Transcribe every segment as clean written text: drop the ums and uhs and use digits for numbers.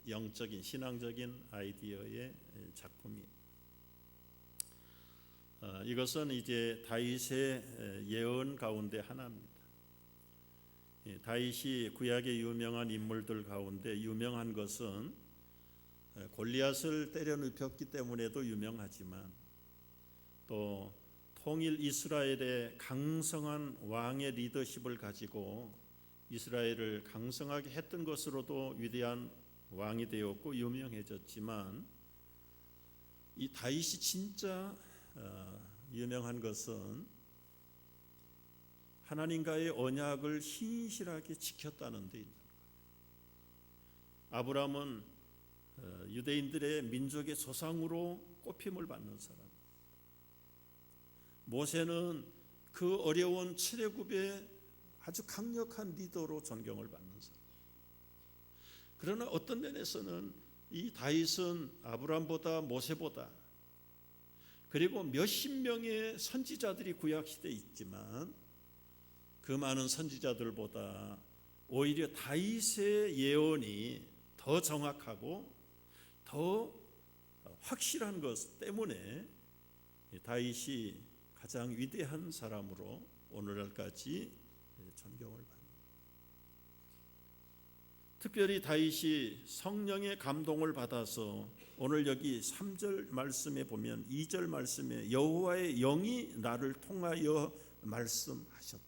영적인 신앙적인 아이디어의 작품이. 이것은 이제 다윗의 예언 가운데 하나입니다. 다윗이 구약의 유명한 인물들 가운데 유명한 것은 골리앗을 때려 눕혔기 때문에도 유명하지만 또 통일 이스라엘의 강성한 왕의 리더십을 가지고 이스라엘을 강성하게 했던 것으로도 위대한 왕이 되었고 유명해졌지만, 이 다윗이 진짜 유명한 것은 하나님과의 언약을 신실하게 지켰다는 데 있는 거예요. 아브라함은 유대인들의 민족의 조상으로 꼽힘을 받는 사람, 모세는 그 어려운 출애굽의 아주 강력한 리더로 존경을 받는 사람. 그러나 어떤 면에서는 이 다윗은 아브라함보다 모세보다, 그리고 몇십 명의 선지자들이 구약시대에 있지만 그 많은 선지자들보다 오히려 다윗의 예언이 더 정확하고 더 확실한 것 때문에 다윗이 가장 위대한 사람으로 오늘날까지 존경을 받습니다. 특별히 다윗이 성령의 감동을 받아서 오늘 여기 3절 말씀에 보면 2절 말씀에 여호와의 영이 나를 통하여 말씀하셨다.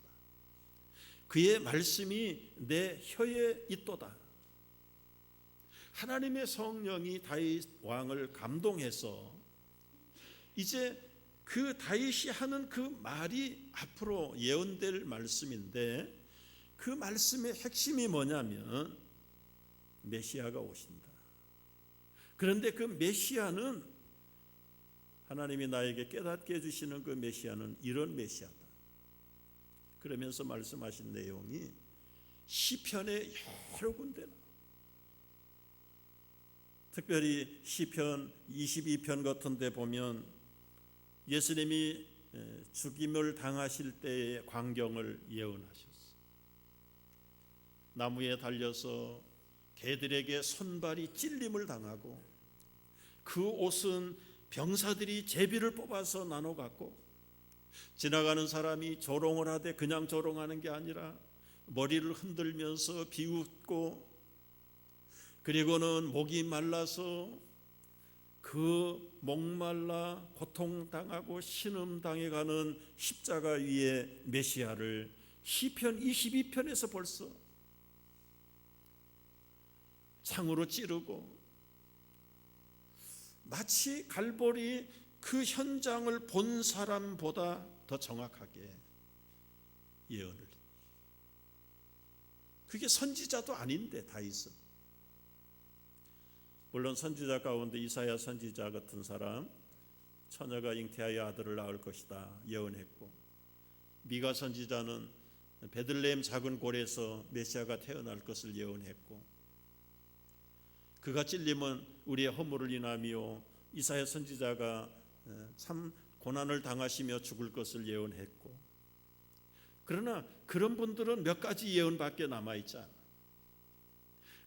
그의 말씀이 내 혀에 있도다. 하나님의 성령이 다윗 왕을 감동해서 이제 그 다윗이 하는 그 말이 앞으로 예언될 말씀인데, 그 말씀의 핵심이 뭐냐면 메시아가 오신다. 그런데 그 메시아는, 하나님이 나에게 깨닫게 해주시는 그 메시아는 이런 메시아다. 그러면서 말씀하신 내용이 시편의 여러 군데, 특별히 시편 22편 같은 데 보면 예수님이 죽임을 당하실 때의 광경을 예언하셨어요. 나무에 달려서 개들에게 손발이 찔림을 당하고 그 옷은 병사들이 제비를 뽑아서 나눠 갖고 지나가는 사람이 조롱을 하되 그냥 조롱하는 게 아니라 머리를 흔들면서 비웃고, 그리고는 목이 말라서 그 목말라 고통당하고 신음당해가는 십자가 위에 메시아를 시편 22편에서 벌써 창으로 찌르고, 마치 갈보리 그 현장을 본 사람보다 더 정확하게 예언을. 그게 선지자도 아닌데 다윗은. 물론 선지자 가운데 이사야 선지자 같은 사람, 처녀가 잉태하여 아들을 낳을 것이다 예언했고, 미가 선지자는 베들레헴 작은 골에서 메시아가 태어날 것을 예언했고, 그가 찔림은 우리의 허물을 인하며 이사야 선지자가 참 고난을 당하시며 죽을 것을 예언했고, 그러나 그런 분들은 몇 가지 예언밖에 남아있지 않아.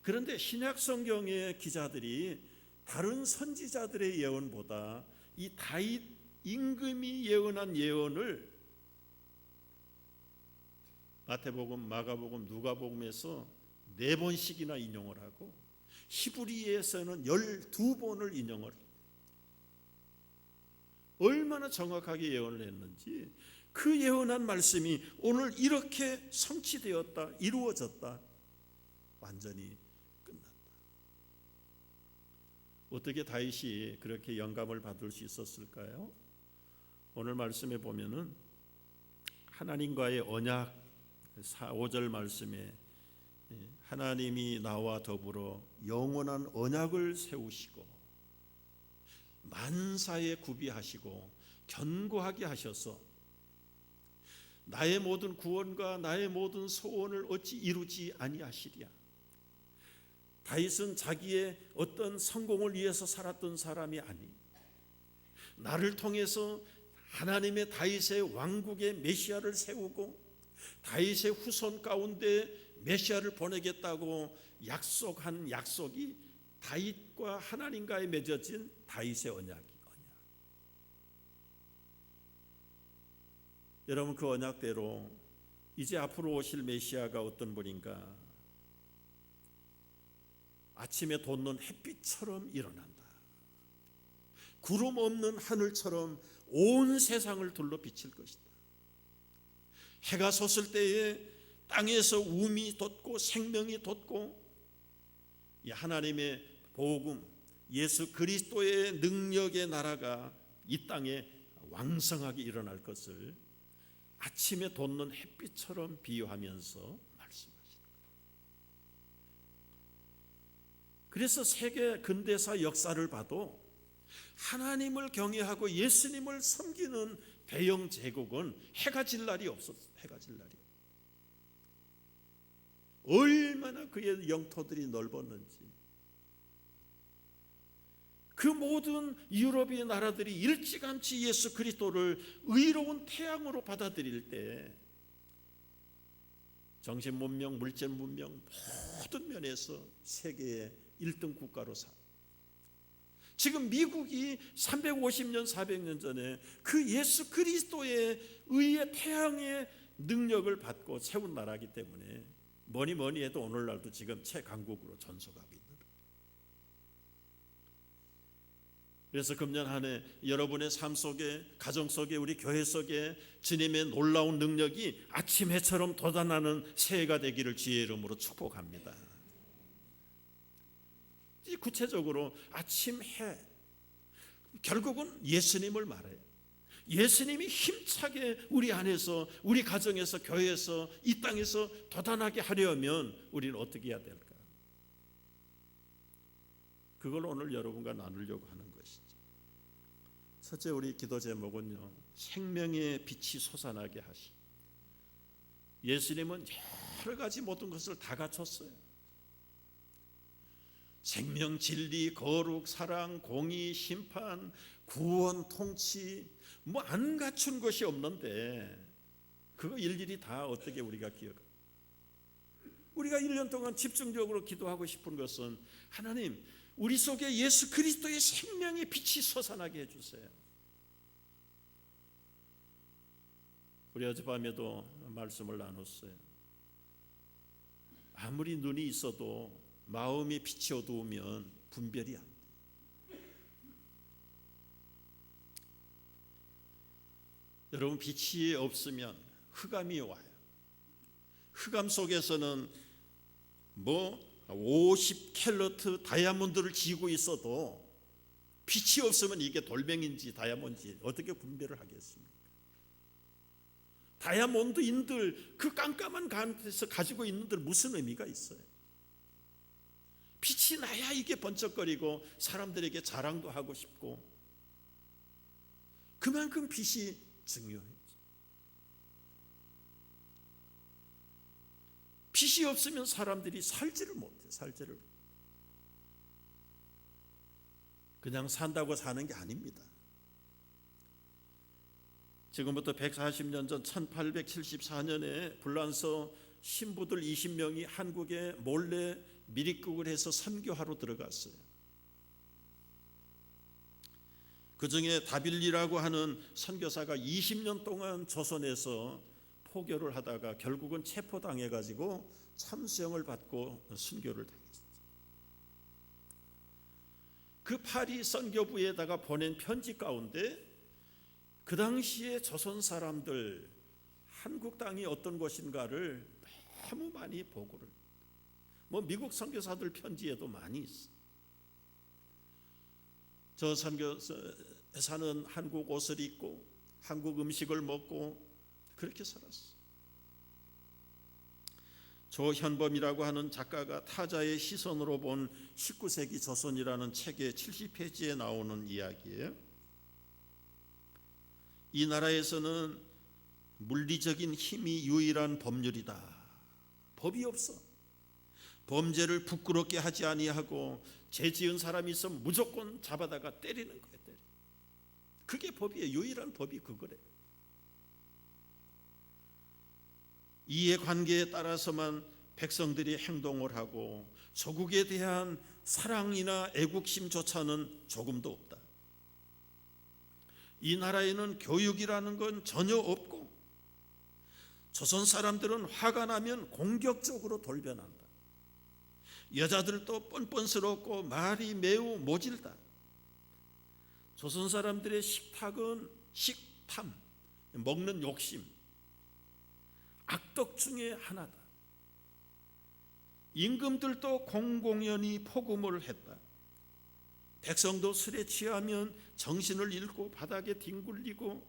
그런데 신약 성경의 기자들이 다른 선지자들의 예언보다 이 다윗 임금이 예언한 예언을 마태복음, 마가복음, 누가복음에서 4번씩이나 인용을 하고 히브리에서는 12번을 인용을 해요. 얼마나 정확하게 예언을 했는지, 그 예언한 말씀이 오늘 이렇게 성취되었다, 이루어졌다, 완전히 끝났다. 어떻게 다윗이 그렇게 영감을 받을 수 있었을까요? 오늘 말씀에 보면은 하나님과의 언약 5절 말씀에 하나님이 나와 더불어 영원한 언약을 세우시고 만사에 구비하시고 견고하게 하셔서 나의 모든 구원과 나의 모든 소원을 어찌 이루지 아니하시랴. 다윗은 자기의 어떤 성공을 위해서 살았던 사람이 아니, 나를 통해서 하나님의 다윗의 왕국의 메시아를 세우고 다윗의 후손 가운데 메시아를 보내겠다고 약속한 약속이 다윗과 하나님과의 맺어진 다윗의 언약이 여러분, 그 언약대로 이제 앞으로 오실 메시아가 어떤 분인가? 아침에 돋는 햇빛처럼 일어난다. 구름 없는 하늘처럼 온 세상을 둘러 비칠 것이다. 해가 섰을 때에 땅에서 움이 돋고 생명이 돋고 이 하나님의 복음, 예수 그리스도의 능력의 나라가 이 땅에 왕성하게 일어날 것을 아침에 돋는 햇빛처럼 비유하면서 말씀하십니다. 그래서 세계 근대사 역사를 봐도 하나님을 경외하고 예수님을 섬기는 대영 제국은 해가 질 날이 없었어요. 해가 질 날이. 얼마나 그의 영토들이 넓었는지. 그 모든 유럽의 나라들이 일찌감치 예수 그리스도를 의로운 태양으로 받아들일 때 정신 문명, 물질 문명 모든 면에서 세계의 1등 국가로 지금 미국이 350년, 400년 전에 그 예수 그리스도의 의의 태양의 능력을 받고 세운 나라이기 때문에 뭐니 해도 오늘날도 지금 최강국으로 전속하고 있는. 그래서 금년 한 해 여러분의 삶 속에, 가정 속에, 우리 교회 속에 주님의 놀라운 능력이 아침 해처럼 돋아나는 새해가 되기를 주의 이름으로 축복합니다. 구체적으로 아침 해, 결국은 예수님을 말해요. 예수님이 힘차게 우리 안에서, 우리 가정에서, 교회에서, 이 땅에서 돋아나게 하려면 우리는 어떻게 해야 될까? 그걸 오늘 여러분과 나누려고 하는 것이죠. 첫째, 우리 기도 제목은요, 생명의 빛이 솟아나게 하시. 예수님은 여러 가지 모든 것을 다 갖췄어요. 생명, 진리, 거룩, 사랑, 공의, 심판, 구원, 통치, 뭐 안 갖춘 것이 없는데 그거 일일이 다 어떻게 우리가 기억할까? 우리가 1년 동안 집중적으로 기도하고 싶은 것은 하나님, 우리 속에 예수 그리스도의 생명의 빛이 솟아나게 해주세요. 우리 어젯밤에도 말씀을 나눴어요. 아무리 눈이 있어도 마음이 빛이 어두우면 분별이 안 돼. 여러분, 빛이 없으면 흑암이 와요. 흑암 속에서는 뭐 50캘러트 다이아몬드를 쥐고 있어도 빛이 없으면 이게 돌멩인지 다이아몬드인지 어떻게 분별을 하겠습니까? 다이아몬드인들 그 깜깜한 가운데서 가지고 있는들 무슨 의미가 있어요? 빛이 나야 이게 번쩍거리고 사람들에게 자랑도 하고 싶고, 그만큼 빛이 중요해요. 빛이 없으면 사람들이 살지를 못해. 그냥 산다고 사는 게 아닙니다. 지금부터 140년 전 1874년에 불란서 신부들 20명이 한국에 몰래 미리국을 해서 선교하러 들어갔어요. 그 중에 다빌리라고 하는 선교사가 20년 동안 조선에서 포교를 하다가 결국은 체포당해가지고 참수형을 받고 순교를 당했어요. 그 파리 선교부에다가 보낸 편지 가운데 그 당시에 조선 사람들 한국 땅이 어떤 곳인가를 너무 많이 보고를, 뭐 미국 선교사들 편지에도 많이 있어. 저 선교사는 한국 옷을 입고 한국 음식을 먹고 그렇게 살았어. 조현범이라고 하는 작가가 타자의 시선으로 본 19세기 조선이라는 책의 70페이지에 나오는 이야기예요. 이 나라에서는 물리적인 힘이 유일한 법률이다. 법이 없어. 범죄를 부끄럽게 하지 아니하고 죄 지은 사람이 있으면 무조건 잡아다가 때리는 거예요. 그게 법이에요. 유일한 법이 그거래. 이해관계에 따라서만 백성들이 행동을 하고 조국에 대한 사랑이나 애국심조차는 조금도 없다. 이 나라에는 교육이라는 건 전혀 없고, 조선 사람들은 화가 나면 공격적으로 돌변한다. 여자들도 뻔뻔스럽고 말이 매우 모질다. 조선 사람들의 식탁은 식탐, 먹는 욕심, 악덕 중에 하나다. 임금들도 공공연히 폭음을 했다. 백성도 술에 취하면 정신을 잃고 바닥에 뒹굴리고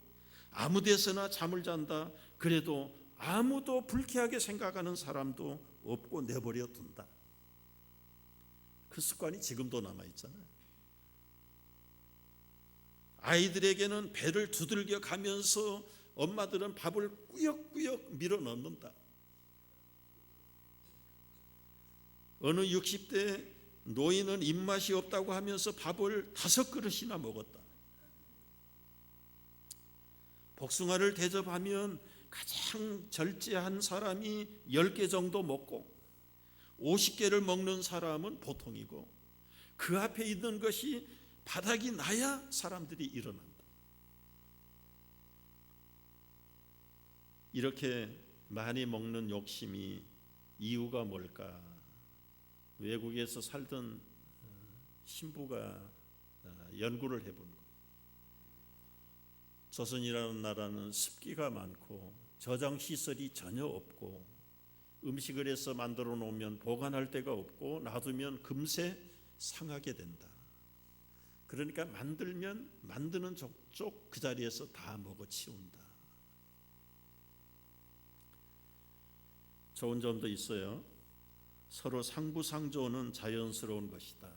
아무 데서나 잠을 잔다. 그래도 아무도 불쾌하게 생각하는 사람도 없고 내버려 둔다. 그 습관이 지금도 남아있잖아요. 아이들에게는 배를 두들겨 가면서 엄마들은 밥을 꾸역꾸역 밀어 넣는다. 어느 60대 노인은 입맛이 없다고 하면서 밥을 5그릇이나 먹었다. 복숭아를 대접하면 가장 절제한 사람이 10개 정도 먹고 50개를 먹는 사람은 보통이고, 그 앞에 있는 것이 바닥이 나야 사람들이 일어난다. 이렇게 많이 먹는 욕심이 이유가 뭘까? 외국에서 살던 신부가 연구를 해본 거예요. 조선이라는 나라는 습기가 많고 저장시설이 전혀 없고, 음식을 해서 만들어 놓으면 보관할 데가 없고 놔두면 금세 상하게 된다. 그러니까 만드는 족족 그 자리에서 다 먹어치운다. 좋은 점도 있어요. 서로 상부상조는 자연스러운 것이다.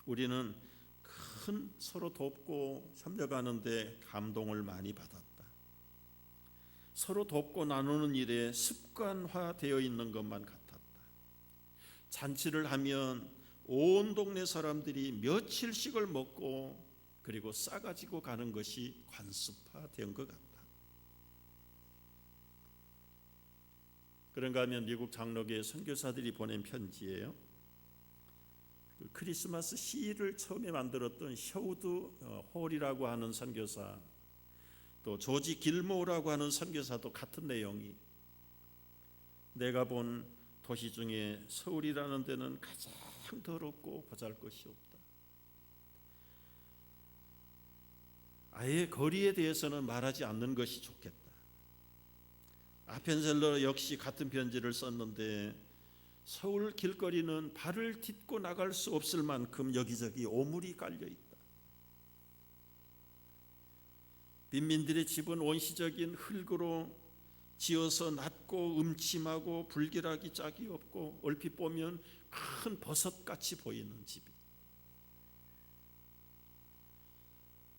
우리는 큰 서로 돕고 협력하는데 감동을 많이 받았다. 서로 돕고 나누는 일에 습관화되어 있는 것만 같았다. 잔치를 하면 온 동네 사람들이 며칠씩을 먹고 그리고 싸가지고 가는 것이 관습화된 것 같다. 그런가 하면 미국 장로교회 선교사들이 보낸 편지예요. 크리스마스 시를 처음에 만들었던 셔우드 홀이라고 하는 선교사, 또 조지 길모어라고 하는 선교사도 같은 내용이, 내가 본 도시 중에 서울이라는 데는 가장 더럽고 보잘것이 없다. 아예 거리에 대해서는 말하지 않는 것이 좋겠다. 아펜셀러 역시 같은 편지를 썼는데, 서울 길거리는 발을 딛고 나갈 수 없을 만큼 여기저기 오물이 깔려 있다. 빈민들의 집은 원시적인 흙으로 지어서 낮고 음침하고 불길하기 짝이 없고 얼핏 보면 큰 버섯같이 보이는 집이.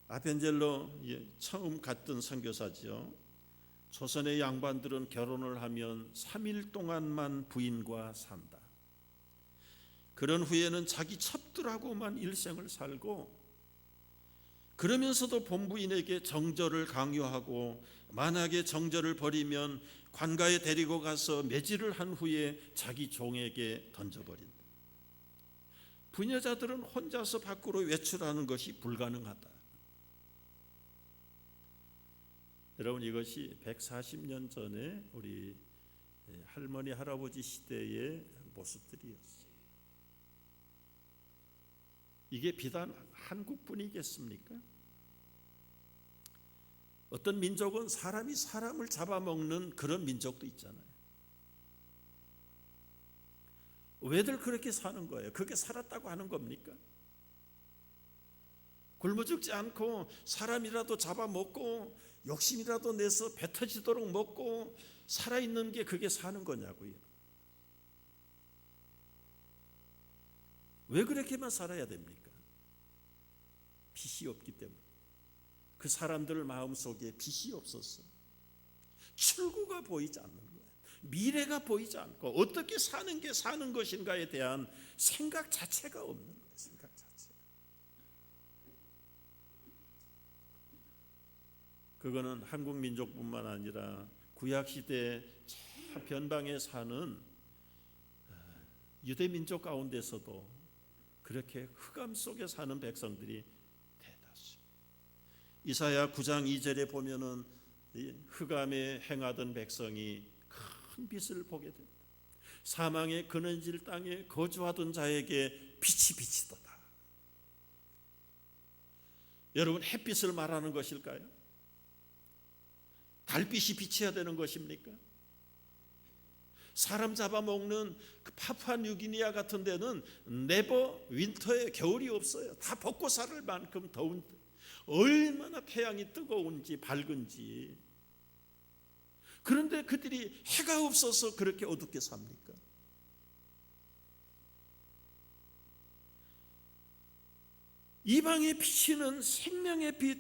아펜젤러 처음 갔던 선교사지요. 조선의 양반들은 결혼을 하면 3일 동안만 부인과 산다. 그런 후에는 자기 첩들하고만 일생을 살고, 그러면서도 본부인에게 정절을 강요하고, 만약에 정절을 버리면 관가에 데리고 가서 매질을 한 후에 자기 종에게 던져버린다. 부녀자들은 혼자서 밖으로 외출하는 것이 불가능하다. 여러분, 이것이 140년 전에 우리 할머니 할아버지 시대의 모습들이었어요. 이게 비단 한국뿐이겠습니까? 어떤 민족은 사람이 사람을 잡아먹는 그런 민족도 있잖아요. 왜들 그렇게 사는 거예요? 그게 살았다고 하는 겁니까? 굶어 죽지 않고 사람이라도 잡아먹고 욕심이라도 내서 배 터지도록 먹고 살아있는 게 그게 사는 거냐고요. 왜 그렇게만 살아야 됩니까? 빛이 없기 때문에. 그 사람들 마음속에 빛이 없었어. 출구가 보이지 않는 거예요. 미래가 보이지 않고 어떻게 사는 게 사는 것인가에 대한 생각 자체가 없는 거예요. 생각 자체가. 그거는 한국 민족뿐만 아니라 구약시대 저 변방에 사는 유대 민족 가운데서도 그렇게 흑암 속에 사는 백성들이 대다수. 이사야 9장 2절에 보면은 흑암에 행하던 백성이 큰 빛을 보게 된다. 사망의 그늘질 땅에 거주하던 자에게 빛이 비치도다. 여러분, 햇빛을 말하는 것일까요? 달빛이 비쳐야 되는 것입니까? 사람 잡아먹는 그 파푸아뉴기니아 같은 데는 네버 윈터에 겨울이 없어요. 다 벗고 살 만큼 더운데 얼마나 태양이 뜨거운지 밝은지. 그런데 그들이 해가 없어서 그렇게 어둡게 삽니까? 이방에 비치는 생명의 빛,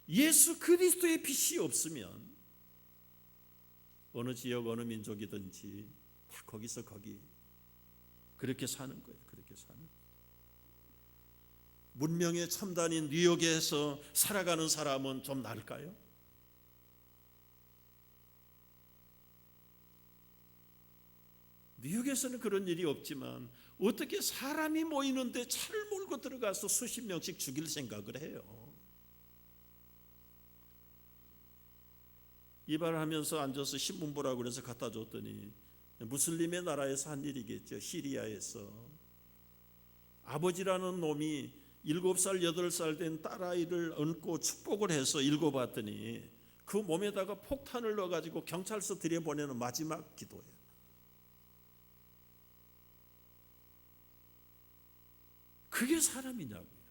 예수 그리스도의 빛이 없으면 어느 지역 어느 민족이든지 다 거기서 거기 그렇게 사는 거예요. 그렇게 사는. 문명의 첨단인 뉴욕에서 살아가는 사람은 좀 나을까요? 뉴욕에서는 그런 일이 없지만 어떻게 사람이 모이는데 차를 몰고 들어가서 수십 명씩 죽일 생각을 해요? 이발하면서 앉아서 신문 보라고 그래서 갖다 줬더니 무슬림의 나라에서 한 일이겠죠. 시리아에서 아버지라는 놈이 7살 8살 된 딸아이를 안고 축복을 해서 읽어봤더니 그 몸에다가 폭탄을 넣어가지고 경찰서 들여보내는 마지막 기도예요. 그게 사람이냐고요.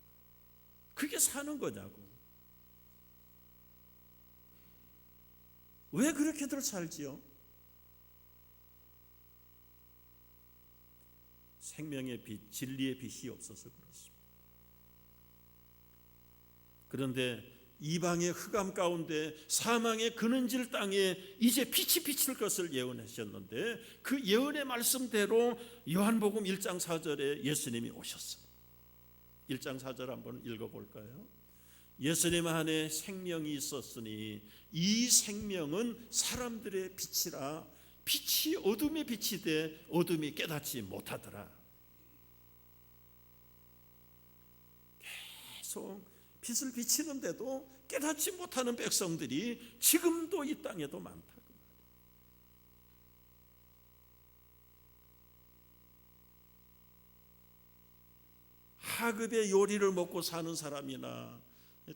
그게 사는 거냐고. 왜 그렇게들 살지요? 생명의 빛, 진리의 빛이 없어서 그렇습니다. 그런데 이방의 흑암 가운데 사망의 그늘질 땅에 이제 빛이 비칠 것을 예언하셨는데 그 예언의 말씀대로 요한복음 1장 4절에 예수님이 오셨어요. 1장 4절 한번 읽어볼까요? 예수님 안에 생명이 있었으니 이 생명은 사람들의 빛이라 빛이 어둠에 빛이 돼 어둠이 깨닫지 못하더라. 계속 빛을 비치는데도 깨닫지 못하는 백성들이 지금도 이 땅에도 많다. 하급의 요리를 먹고 사는 사람이나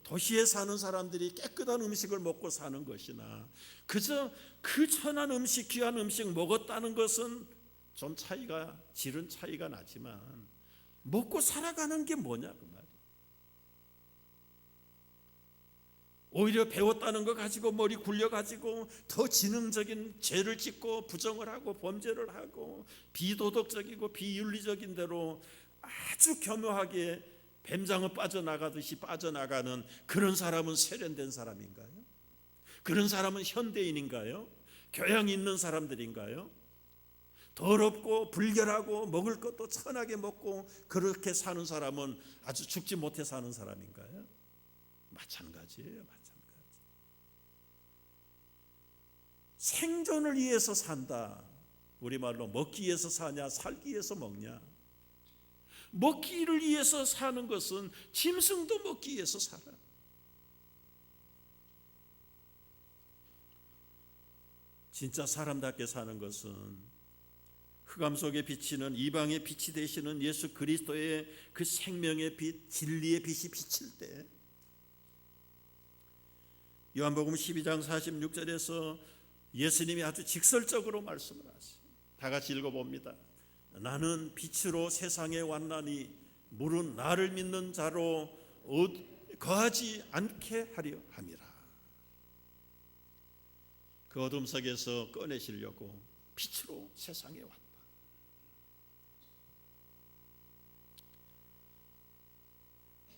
도시에 사는 사람들이 깨끗한 음식을 먹고 사는 것이나 그저 그 천한 음식, 귀한 음식 먹었다는 것은 좀 차이가, 질은 차이가 나지만 먹고 살아가는 게 뭐냐 그 말이에요. 오히려 배웠다는 거 가지고 머리 굴려가지고 더 지능적인 죄를 짓고 부정을 하고 범죄를 하고 비도덕적이고 비윤리적인 대로 아주 교묘하게 뱀장어 빠져나가듯이 빠져나가는 그런 사람은 세련된 사람인가요? 그런 사람은 현대인인가요? 교양 있는 사람들인가요? 더럽고 불결하고 먹을 것도 천하게 먹고 그렇게 사는 사람은 아주 죽지 못해 사는 사람인가요? 마찬가지예요. 마찬가지. 생존을 위해서 산다. 우리말로 먹기 위해서 사냐 살기 위해서 먹냐. 먹기를 위해서 사는 것은 짐승도 먹기 위해서 살아. 진짜 사람답게 사는 것은 흑암 속에 비치는 이방의 빛이 되시는 예수 그리스도의 그 생명의 빛, 진리의 빛이 비칠 때 요한복음 12장 46절에서 예수님이 아주 직설적으로 말씀을 하세요. 다 같이 읽어봅니다. 나는 빛으로 세상에 왔나니 물은 나를 믿는 자로 거하지 않게 하려 함이라. 그 어둠 속에서 꺼내시려고 빛으로 세상에 왔다.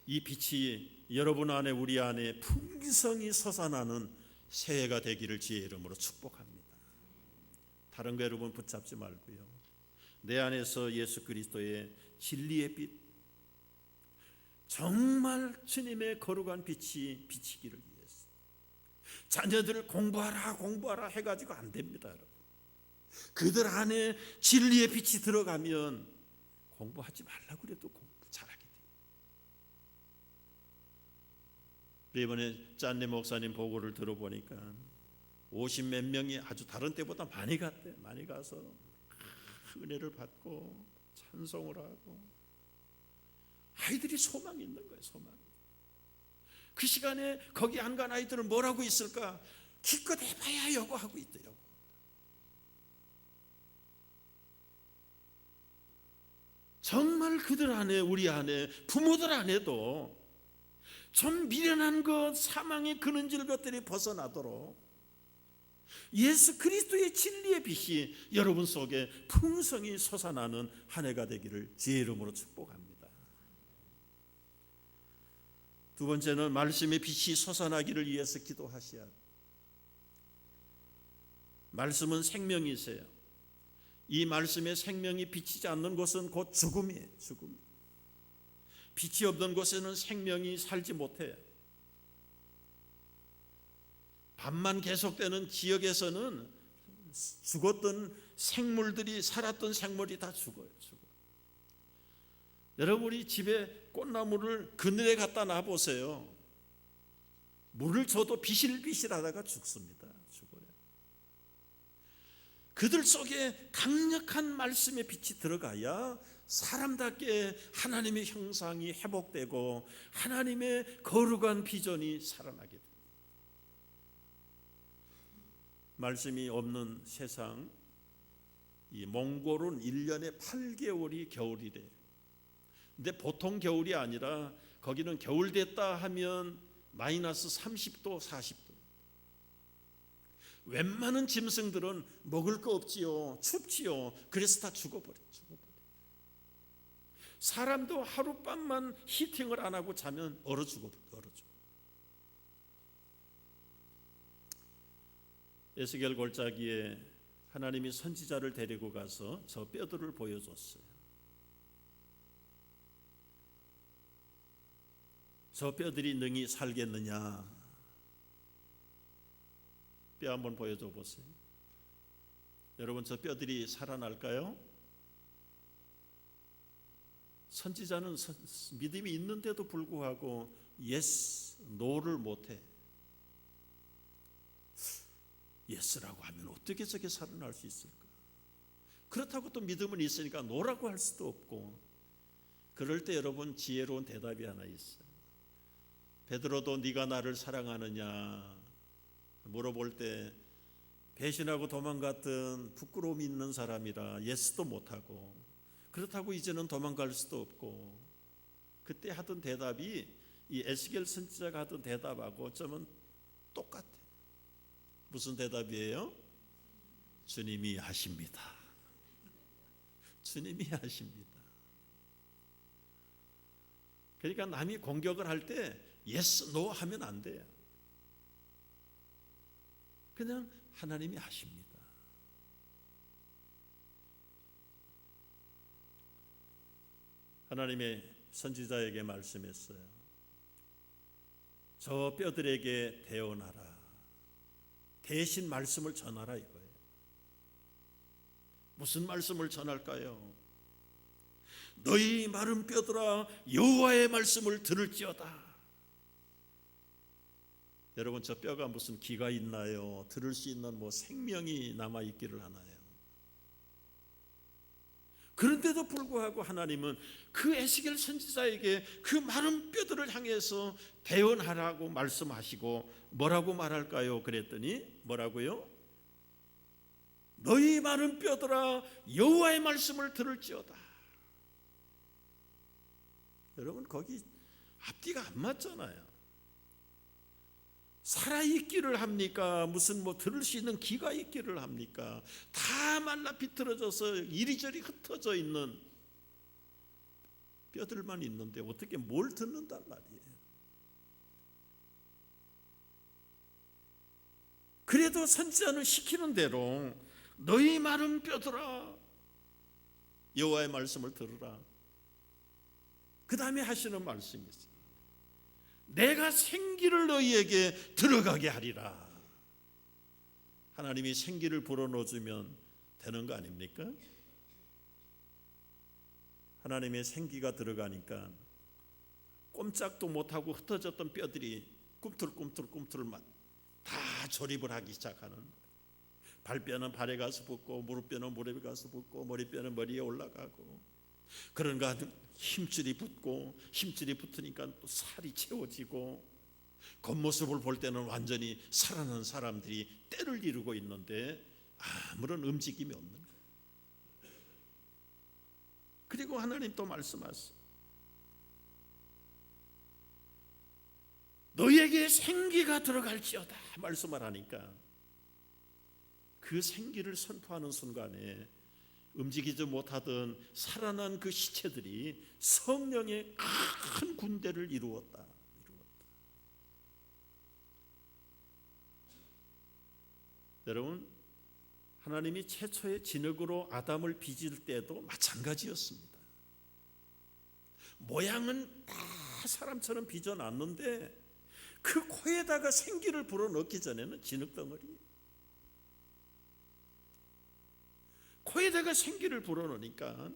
이 빛이 여러분 안에 우리 안에 풍성히 솟아나는 새해가 되기를 주의 이름으로 축복합니다. 다른 거 여러분 붙잡지 말고요. 내 안에서 예수 그리스도의 진리의 빛, 정말 주님의 거룩한 빛이 비치기를 위해서. 자녀들을 공부하라 해가지고 안 됩니다, 여러분. 그들 안에 진리의 빛이 들어가면 공부하지 말라고 그래도 공부 잘하게 돼요. 이번에 짠내 목사님 보고를 들어보니까 50몇 명이 아주 다른 때보다 많이 갔대. 많이 가서 은혜를 받고 찬송을 하고 아이들이 소망이 있는 거예요. 소망. 그 시간에 거기 안 간 아이들은 뭘 하고 있을까? 기껏 해봐야 요거 하고 있대요. 정말 그들 안에, 우리 안에, 부모들 안에도 좀 미련한 것, 사망의 그늘질 것들이 벗어나도록 예수 그리스도의 진리의 빛이 여러분 속에 풍성히 솟아나는 한 해가 되기를 주의 이름으로 축복합니다. 두 번째는 말씀의 빛이 솟아나기를 위해서 기도하셔야 합니다. 말씀은 생명이세요. 이 말씀의 생명이 비치지 않는 곳은 곧 죽음이에요. 죽음. 빛이 없는 곳에는 생명이 살지 못해요. 밤만 계속되는 지역에서는 죽었던 생물들이, 살았던 생물이 다 죽어요. 여러분, 우리 집에 꽃나무를 그늘에 갖다 놔보세요. 물을 줘도 비실비실하다가 죽습니다. 죽어요. 그들 속에 강력한 말씀의 빛이 들어가야 사람답게 하나님의 형상이 회복되고 하나님의 거룩한 비전이 살아나게 됩니다. 말씀이 없는 세상, 이 몽골은 1년에 8개월이 겨울이래요. 근데 보통 겨울이 아니라 거기는 겨울 됐다 하면 마이너스 30도, 40도. 웬만한 짐승들은 먹을 거 없지요, 춥지요. 그래서 다 죽어버려요. 사람도 하룻밤만 히팅을 안 하고 자면 얼어 죽어버려요. 에스겔 골짜기에 하나님이 선지자를 데리고 가서 저 뼈들을 보여줬어요. 저 뼈들이 능히 살겠느냐? 뼈 한번 보여줘 보세요. 여러분, 저 뼈들이 살아날까요? 선지자는 믿음이 있는데도 불구하고 yes, no를 못해. 예스라고 하면 어떻게 저게 살아날 수 있을까? 그렇다고 또 믿음은 있으니까 노라고 할 수도 없고. 그럴 때 여러분, 지혜로운 대답이 하나 있어요. 베드로도 네가 나를 사랑하느냐 물어볼 때 배신하고 도망갔던 부끄러움이 있는 사람이라 예스도 못하고, 그렇다고 이제는 도망갈 수도 없고, 그때 하던 대답이 이 에스겔 선지자가 하던 대답하고 어쩌면 똑같아. 무슨 대답이에요? 주님이 하십니다. 주님이 하십니다. 그러니까 남이 공격을 할 때 yes, no 하면 안 돼요. 그냥 하나님이 하십니다. 하나님의 선지자에게 말씀했어요. 저 뼈들에게 대언하라. 대신 말씀을 전하라 이거예요. 무슨 말씀을 전할까요? 너희 마른 뼈들아 여호와의 말씀을 들을지어다. 여러분, 저 뼈가 무슨 기가 있나요? 들을 수 있는 생명이 남아 있기를 하나요? 그런데도 불구하고 하나님은 그 에스겔 선지자에게 그 마른 뼈들을 향해서 대언하라고 말씀하시고 뭐라고 말할까요? 그랬더니 뭐라고요? 너희 마른 뼈들아 여호와의 말씀을 들을지어다. 여러분, 거기 앞뒤가 안 맞잖아요. 살아있기를 합니까? 무슨 들을 수 있는 귀가 있기를 합니까? 다 말라 비틀어져서 이리저리 흩어져 있는 뼈들만 있는데 어떻게 뭘 듣는단 말이에요. 그래도 선지자는 시키는 대로 너희 마른 뼈들아 여호와의 말씀을 들으라. 그 다음에 하시는 말씀이 있어요. 내가 생기를 너희에게 들어가게 하리라. 하나님이 생기를 불어넣어주면 되는 거 아닙니까? 하나님의 생기가 들어가니까 꼼짝도 못하고 흩어졌던 뼈들이 꿈틀꿈틀 다 조립을 하기 시작하는 거예요. 발뼈는 발에 가서 붙고, 무릎뼈는 무릎에 가서 붙고, 머리뼈는 머리에 올라가고, 그런가 힘줄이 붙고, 힘줄이 붙으니까 또 살이 채워지고, 겉모습을 볼 때는 완전히 살아난 사람들이 때를 이루고 있는데 아무런 움직임이 없는 거예요. 그리고 하나님 또 말씀하세요. 너에게 생기가 들어갈지어다 말씀을 하니까 그 생기를 선포하는 순간에 움직이지 못하던 살아난 그 시체들이 성령의 큰 군대를 이루었다. 여러분, 하나님이 최초의 진흙으로 아담을 빚을 때도 마찬가지였습니다. 모양은 다 사람처럼 빚어놨는데 그 코에다가 생기를 불어넣기 전에는 진흙덩어리, 코에다가 생기를 불어넣으니까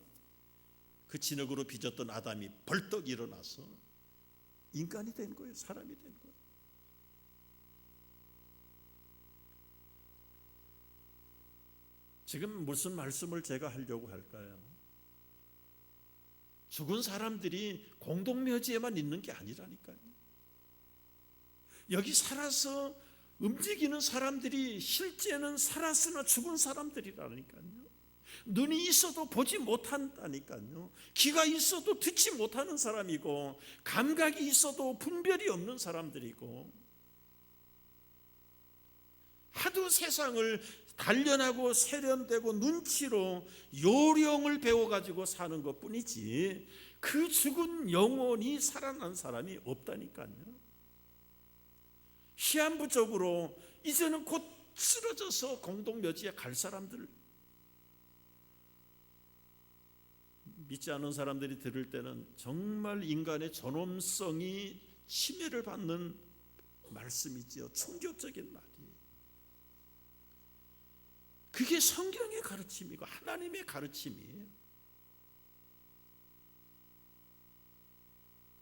그 진흙으로 빚었던 아담이 벌떡 일어나서 인간이 된 거예요. 사람이 된 거예요. 지금 무슨 말씀을 제가 하려고 할까요? 죽은 사람들이 공동묘지에만 있는 게 아니라니까요. 여기 살아서 움직이는 사람들이 실제는 살았으나 죽은 사람들이라니까요. 눈이 있어도 보지 못한다니까요. 귀가 있어도 듣지 못하는 사람이고, 감각이 있어도 분별이 없는 사람들이고, 하도 세상을 단련하고 세련되고 눈치로 요령을 배워가지고 사는 것뿐이지 그 죽은 영혼이 살아난 사람이 없다니까요. 시한부적으로 이제는 곧 쓰러져서 공동묘지에 갈 사람들, 믿지 않는 사람들이 들을 때는 정말 인간의 존엄성이 침해를 받는 말씀이지요. 충격적인 말이에요. 그게 성경의 가르침이고 하나님의 가르침이에요.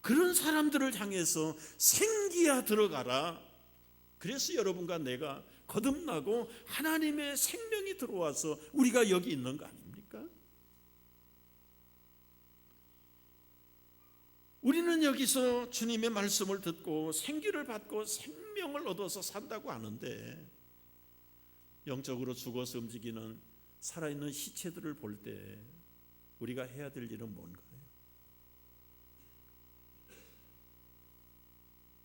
그런 사람들을 향해서 생기야 들어가라. 그래서 여러분과 내가 거듭나고 하나님의 생명이 들어와서 우리가 여기 있는 거 아닙니까? 우리는 여기서 주님의 말씀을 듣고 생기를 받고 생명을 얻어서 산다고 하는데, 영적으로 죽어서 움직이는 살아있는 시체들을 볼 때 우리가 해야 될 일은 뭔가요?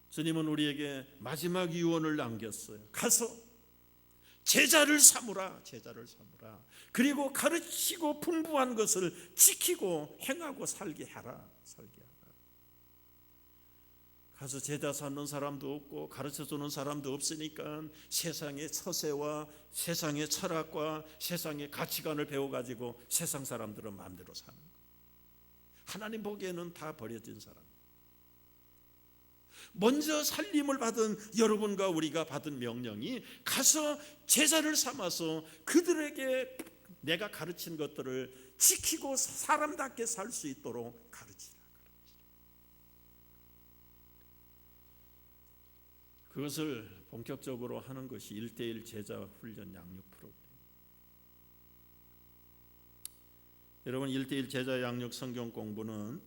주님은 우리에게 마지막 유언을 남겼어요. 가서 제자를 삼으라, 제자를 삼으라. 그리고 가르치고 분부한 것을 지키고 행하고 살게 하라, 살게 하라. 가서 제자 삼는 사람도 없고 가르쳐주는 사람도 없으니까 세상의 처세와 세상의 철학과 세상의 가치관을 배워가지고 세상 사람들은 마음대로 사는 거예요. 하나님 보기에는 다 버려진 사람. 먼저 살림을 받은 여러분과 우리가 받은 명령이 가서 제자를 삼아서 그들에게 내가 가르친 것들을 지키고 사람답게 살 수 있도록 가르치라. 그것을 본격적으로 하는 것이 1:1 제자 훈련 양육 프로그램. 여러분, 1:1 제자 양육 성경 공부는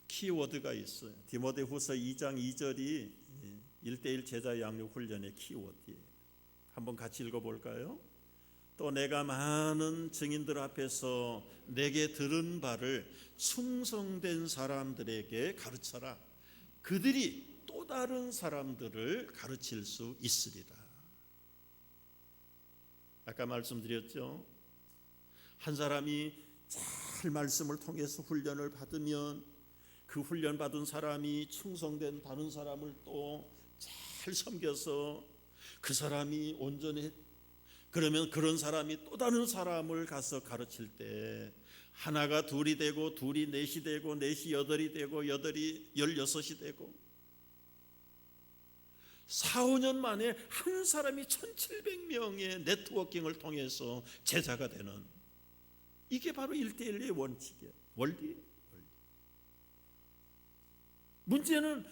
키워드가 있어요. 디모데후서 2장 2절이 1:1 제자 양육 훈련의 키워드예요. 한번 같이 읽어볼까요? 또 내가 많은 증인들 앞에서 내게 들은 바를 충성된 사람들에게 가르쳐라. 그들이 또 다른 사람들을 가르칠 수 있으리라. 아까 말씀드렸죠. 한 사람이 잘 말씀을 통해서 훈련을 받으면 그 훈련 받은 사람이 충성된 다른 사람을 또 잘 섬겨서 그 사람이 온전히, 그러면 그런 사람이 또 다른 사람을 가서 가르칠 때 하나가 둘이 되고 둘이 넷이 되고 넷이 여덟이 되고 여덟이 16이 되고 4, 5년 만에 한 사람이 1700명의 네트워킹을 통해서 제자가 되는, 이게 바로 1:1의 원칙이에요. 원리. 문제는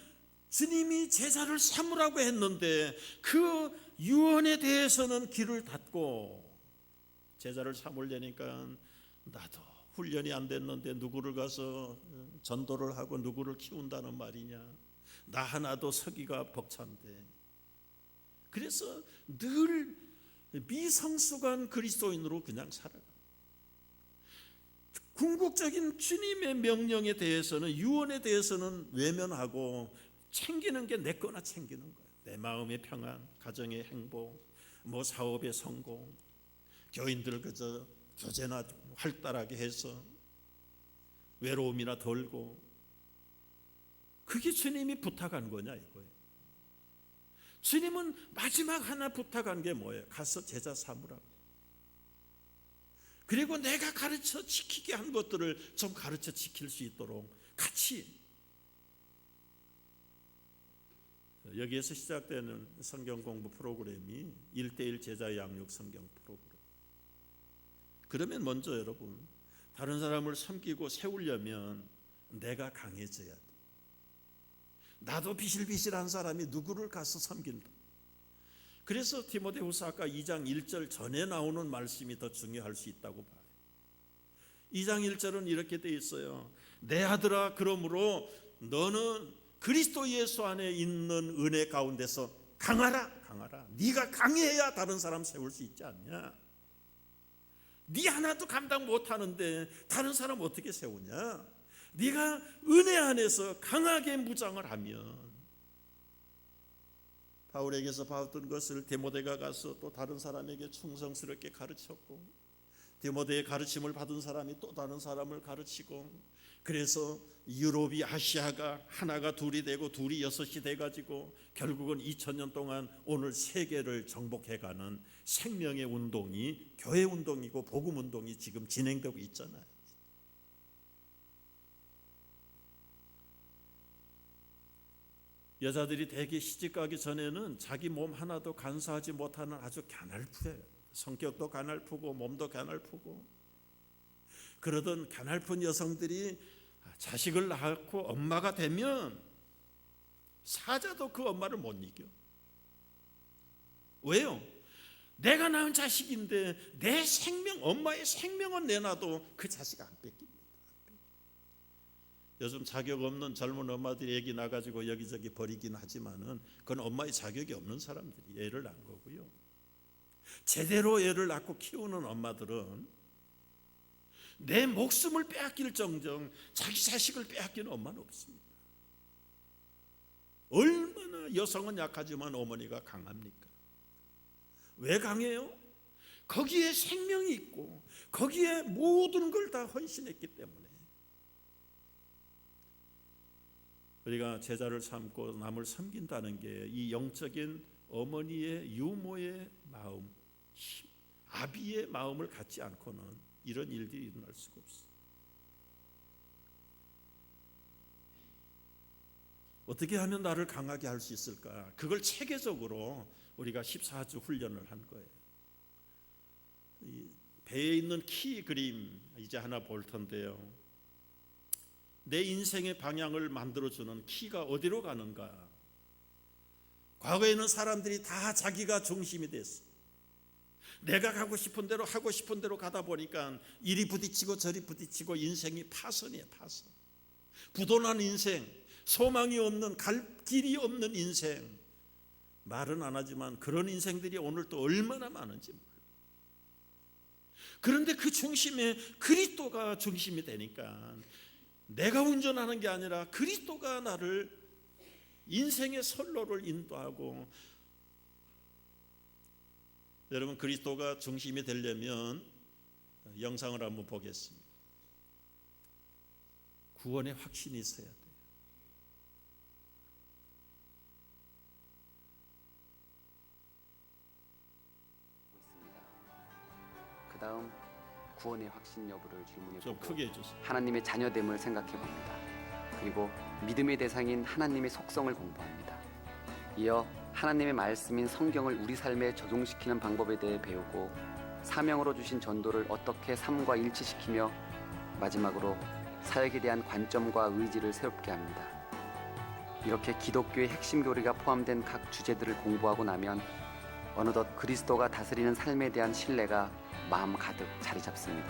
주님이 제자를 삼으라고 했는데 그 유언에 대해서는 귀를 닫고, 제자를 삼으려니까 나도 훈련이 안 됐는데 누구를 가서 전도를 하고 누구를 키운다는 말이냐, 나 하나도 서기가 벅찬데. 그래서 늘 미성숙한 그리스도인으로 그냥 살아가. 궁극적인 주님의 명령에 대해서는, 유언에 대해서는 외면하고 챙기는 게 내 거나 챙기는 거예요. 내 마음의 평안, 가정의 행복, 뭐 사업의 성공, 교인들 그저 교제나 활달하게 해서 외로움이나 덜고, 그게 주님이 부탁한 거냐 이거예요. 주님은 마지막 하나 부탁한 게 뭐예요? 가서 제자 삼으라고. 그리고 내가 가르쳐 지키게 한 것들을 좀 가르쳐 지킬 수 있도록 같이. 여기에서 시작되는 성경 공부 프로그램이 1:1 제자 양육 성경 프로그램. 그러면 먼저 여러분, 다른 사람을 섬기고 세우려면 내가 강해져야 돼. 나도 비실비실한 사람이 누구를 가서 섬긴다. 그래서 디모데후서 아까 2장 1절 전에 나오는 말씀이 더 중요할 수 있다고 봐요. 2장 1절은 이렇게 돼 있어요. 내 아들아, 그러므로 너는 그리스도 예수 안에 있는 은혜 가운데서 강하라. 네가 강해야 다른 사람 세울 수 있지 않냐. 네 하나도 감당 못하는데 다른 사람 어떻게 세우냐. 네가 은혜 안에서 강하게 무장을 하면. 바울에게서 받았던 것을 디모데가 가서 또 다른 사람에게 충성스럽게 가르쳤고, 디모데의 가르침을 받은 사람이 또 다른 사람을 가르치고, 그래서 유럽이 아시아가 하나가 둘이 되고 둘이 여섯이 돼가지고 결국은 2000년 동안 오늘 세계를 정복해가는 생명의 운동이 교회 운동이고 복음 운동이 지금 진행되고 있잖아요. 여자들이 대개 시집가기 전에는 자기 몸 하나도 간수하지 못하는 아주 가냘프해요. 성격도 가냘프고 몸도 가냘프고. 그러던 가냘픈 여성들이 자식을 낳고 엄마가 되면 사자도 그 엄마를 못 이겨. 왜요? 내가 낳은 자식인데 내 생명, 엄마의 생명은 내놔도 그 자식 안 뺏깁니다. 요즘 자격 없는 젊은 엄마들이 애기 낳아가지고 여기저기 버리긴 하지만은 그건 엄마의 자격이 없는 사람들이 애를 낳은 거고요. 제대로 애를 낳고 키우는 엄마들은 내 목숨을 빼앗길 정정 자기 자식을 빼앗기는 엄마는 없습니다. 얼마나 여성은 약하지만 어머니가 강합니까? 왜 강해요? 거기에 생명이 있고 거기에 모든 걸 다 헌신했기 때문에. 우리가 제자를 삼고 남을 섬긴다는 게 이 영적인 어머니의 유모의 마음, 아비의 마음을 갖지 않고는 이런 일들이 일어날 수가 없어요. 어떻게 하면 나를 강하게 할 수 있을까? 그걸 체계적으로 우리가 14주 훈련을 한 거예요. 이 배에 있는 키 그림 이제 하나 볼 텐데요. 내 인생의 방향을 만들어주는 키가 어디로 가는가? 과거에는 사람들이 다 자기가 중심이 됐어. 내가 가고 싶은 대로 하고 싶은 대로 가다 보니까 이리 부딪히고 저리 부딪히고 인생이 파선이에요. 파선. 부도난 인생, 소망이 없는, 갈 길이 없는 인생. 말은 안 하지만 그런 인생들이 오늘 또 얼마나 많은지 몰라요. 그런데 그 중심에 그리스도가 중심이 되니까 내가 운전하는 게 아니라 그리스도가 나를 인생의 선로를 인도하고. 여러분, 그리스도가 중심이 되려면 영상을 한번 보겠습니다. 구원의 확신이 있어야 돼요. 그 다음 구원의 확신 여부를 질문해보고 좀 크게 해주세요. 하나님의 자녀됨을 생각해봅니다. 그리고 믿음의 대상인 하나님의 속성을 공부합니다. 이어 하나님의 말씀인 성경을 우리 삶에 적용시키는 방법에 대해 배우고 사명으로 주신 전도를 어떻게 삶과 일치시키며 마지막으로 사역에 대한 관점과 의지를 새롭게 합니다. 이렇게 기독교의 핵심 교리가 포함된 각 주제들을 공부하고 나면 어느덧 그리스도가 다스리는 삶에 대한 신뢰가 마음 가득 자리 잡습니다.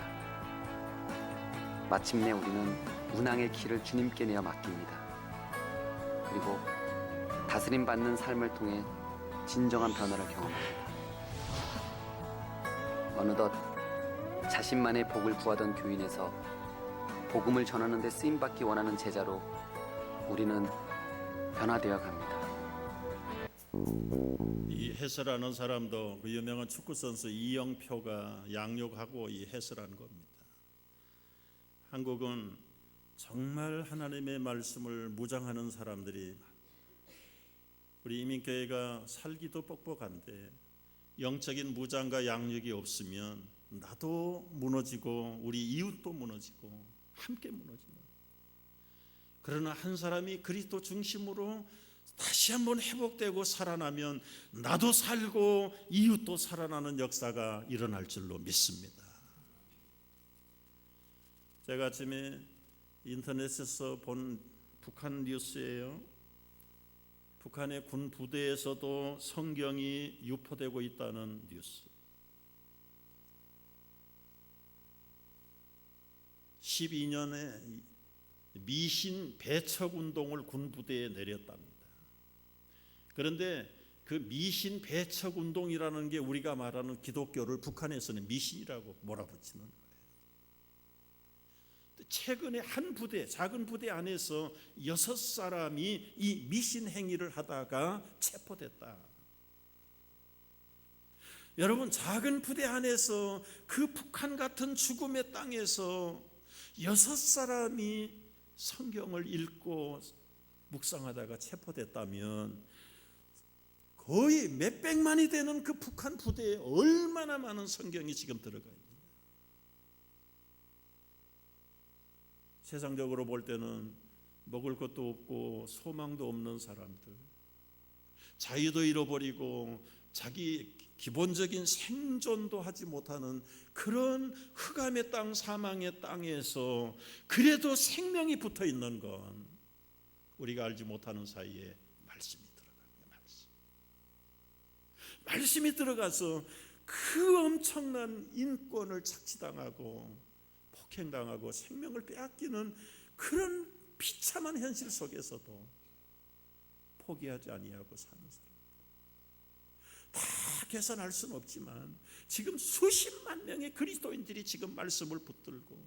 마침내 우리는 운항의 키를 주님께 내어 맡깁니다. 그리고 다스림 받는 삶을 통해 진정한 변화를 경험합니다. 어느덧 자신만의 복을 구하던 교인에서 복음을 전하는 데 쓰임받기 원하는 제자로 우리는 변화되어 갑니다. 이 해설하는 사람도 그 유명한 축구 선수 이영표가 양육하고 이 해설한 겁니다. 한국은 정말 하나님의 말씀을 무장하는 사람들이, 우리 이민교회가 살기도 뻑뻑한데 영적인 무장과 양육이 없으면 나도 무너지고 우리 이웃도 무너지고 함께 무너지는. 그러나 한 사람이 그리스도 중심으로 다시 한번 회복되고 살아나면 나도 살고 이웃도 살아나는 역사가 일어날 줄로 믿습니다. 제가 아침에 인터넷에서 본 북한 뉴스예요. 북한의 군 부대에서도 성경이 유포되고 있다는 뉴스. 12년에 미신 배척 운동을 군 부대에 내렸답니다. 그런데 그 미신 배척 운동이라는 게 우리가 말하는 기독교를 북한에서는 미신이라고 몰아붙이는 거예요. 최근에 한 부대, 작은 부대 안에서 6사람이 이 미신 행위를 하다가 체포됐다. 여러분, 작은 부대 안에서 그 북한 같은 죽음의 땅에서 6사람이 성경을 읽고 묵상하다가 체포됐다면 거의 몇백만이 되는 그 북한 부대에 얼마나 많은 성경이 지금 들어가 있느냐. 세상적으로 볼 때는 먹을 것도 없고 소망도 없는 사람들, 자유도 잃어버리고 자기 기본적인 생존도 하지 못하는 그런 흑암의 땅, 사망의 땅에서 그래도 생명이 붙어 있는 건 우리가 알지 못하는 사이에 말씀이 들어갑니다. 말씀이 들어가서 그 엄청난 인권을 착취당하고 폭행당하고 생명을 빼앗기는 그런 비참한 현실 속에서도 포기하지 아니하고 사는 사람. 다 계산할 수는 없지만 지금 수십만 명의 그리스도인들이 지금 말씀을 붙들고,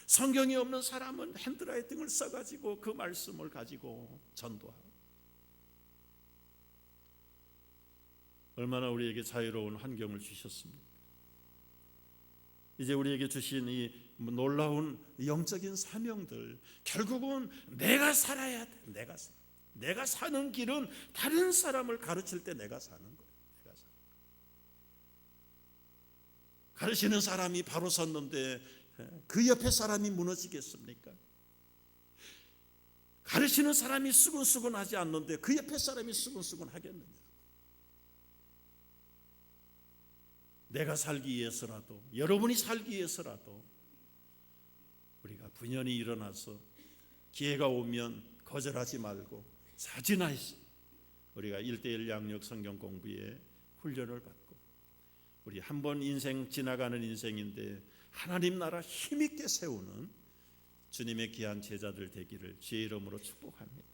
성경이 없는 사람은 핸드라이팅을 써가지고 그 말씀을 가지고 전도하고, 얼마나 우리에게 자유로운 환경을 주셨습니까? 이제 우리에게 주신 이 놀라운 영적인 사명들, 결국은 내가 살아야 돼. 내가 사는 길은 다른 사람을 가르칠 때 내가 사는 거예요. 가르치는 사람이 바로 섰는데 그 옆에 사람이 무너지겠습니까? 가르치는 사람이 수근수근하지 않는데 그 옆에 사람이 수근수근 하겠느냐? 내가 살기 위해서라도, 여러분이 살기 위해서라도 우리가 분연히 일어나서 기회가 오면 거절하지 말고 사진하여서 우리가 1:1 양육 성경 공부에 훈련을 받고, 우리 한 번 인생 지나가는 인생인데 하나님 나라 힘있게 세우는 주님의 귀한 제자들 되기를 주의 이름으로 축복합니다.